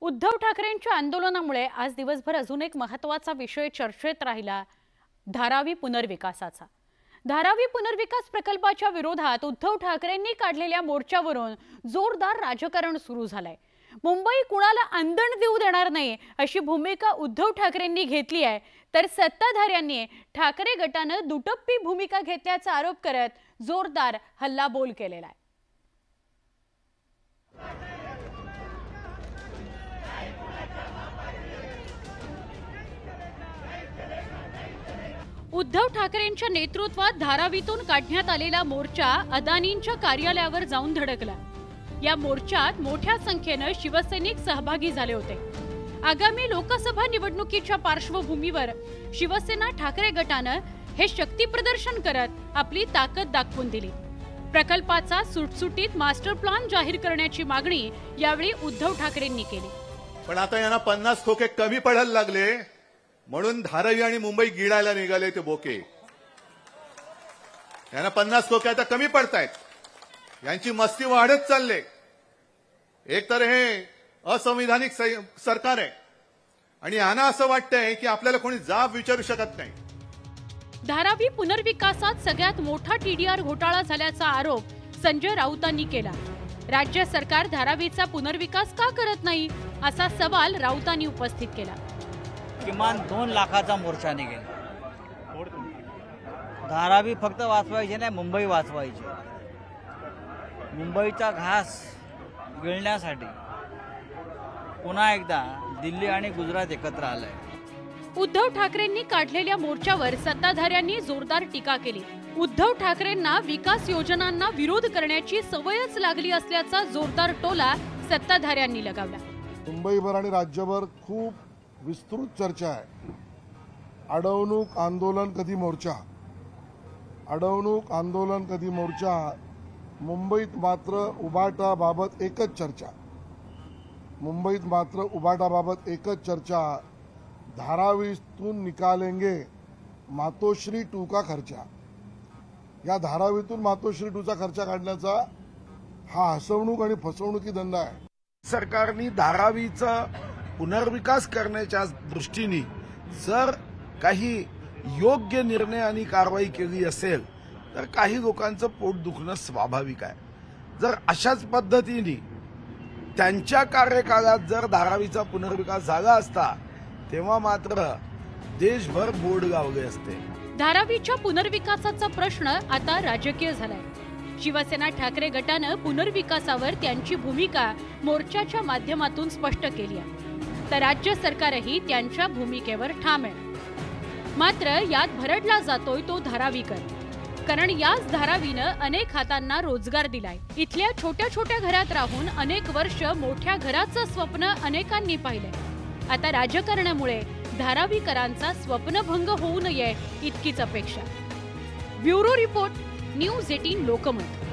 उद्धव ठाकरेंच्या आंदोलनामुळे आज दिवसभर अजून एक महत्त्वाचा विषय चर्चेत राहिला, धारावी पुनर्विकासाचा। धारावी पुनर्विकास प्रकल्पाच्या विरोधात उद्धव ठाकरेंनी काढलेल्या मोर्चावरून जोरदार राजकारण सुरू झालंय। मुंबई कुणाला आंदण देऊ देणार नाही अशी भूमिका उद्धव ठाकरेंनी घेतली आहे, तर सत्ताधाऱ्यांनी ठाकरे गटाने दुटप्पी भूमिका घेतल्याचा आरोप करत जोरदार हल्लाबोल केलेला आहे। उद्धव ठाकरेंच्या नेतृत्वात धारावीतून काढण्यात आलेला मोर्चा अदानींच्या कार्यालयावर जाऊन धडकला। या मोर्चात मोठ्या संख्येने शिवसैनिक सहभागी झाले होते। आगामी लोकसभा निवडणुकीच्या पार्श्वभूमीवर शिवसेना ठाकरे गटाने हे शक्ती प्रदर्शन करत आपली ताकद दाखवून दिली। प्रकल्पाचा सुटसुटीत मास्टर प्लॅन जाहीर करण्याची मागणी यावेळी उद्धव ठाकरेंनी केली। पण आता यांना 50 खोके कमी पडायला लागले म्हणून धारावी आणि मुंबई गिळायला निघाले ते बोके। यांना 50 खोके आता कमी पडतायत, यांची मस्ती वाढत चालले। एक तर हे असंविधानिक सरकार आहे आणि यांना असं वाटतंय की आपल्याला कोणी जाब विचारू शकत नाही। धारावी पुनर्विकासात सगळ्यात मोठा टीडीआर घोटाळा झाल्याचा आरोप संजय राऊतांनी केला। राज्य सरकार धारावीचा पुनर्विकास का करत नाही असा सवाल राऊतांनी उपस्थित केला। किमान 2 लाखाचा मोर्चा निघेल। धारावी फक्त वाचवायची नाही, मुंबई वाचवायची। मुंबईचा घास गिळण्यासाठी पुन्हा एकदा दिल्ली आणि गुजरात एकत्र आलंय। उद्धव ठाकरेंनी काढलेल्या मोर्चावर सत्ताधाऱ्यांनी जोरदार टीका केली। उद्धव ठाकरेंना विकास योजनांना विरोध करण्याची सवयच लागली असल्याचा जोरदार टोला सत्ताधाऱ्यांनी लगावला। मुंबईभर आणि राज्यभर खूप विस्तृत चर्चा आहे। अडवणूक आंदोलन कधी मोर्चा, अडवणूक आंदोलन कधी मोर्चा। मुंबईत मात्र उबाटाबाबत एकच चर्चा, मुंबईत मात्र उबाटाबाबत एकच चर्चा। धारावीतून निकालेंगे मातोश्री 2 का खर्चा। या धारावीतून मातोश्री 2 चा खर्चा काढण्याचा हा हसवणूक आणि फसवणुकी धंदा आहे। सरकारने धारावीचा पुनर्विकास करण्याच्या दृष्टीने जर काही योग्य निर्णय आणि कारवाई केली असेल तर काही लोकांचं पोट दुखणं स्वाभाविक आहे। जर अशाच पद्धतीने त्यांच्या कार्यकाळात जर धारावीचा पुनर्विकास झाला असता तेव्हा मात्र देशभर बोर्ड लावले असते। धारावीच्या पुनर्विकासाचा प्रश्न आता राजकीय झालाय। शिवसेना ठाकरे गटाने पुनर्विकासावर त्यांची भूमिका मोर्चाच्या माध्यमातून स्पष्ट केली आहे, तर राज्य सरकारही त्यांच्या भूमिकेवर ठाम आहे। मात्र यात भरडला जातोय तो धारावीकर, कारण याच धारावीनं अनेक हातांना रोजगार दिलाय। इथल्या छोट्या छोट्या घरात राहून अनेक वर्ष मोठ्या घराचं स्वप्न अनेकांनी पाहिलंय। आता राजकारणामुळे धारावीकरांचा स्वप्नभंग होऊ नये इतकीच अपेक्षा। Bureau report, news 18 Lokmat.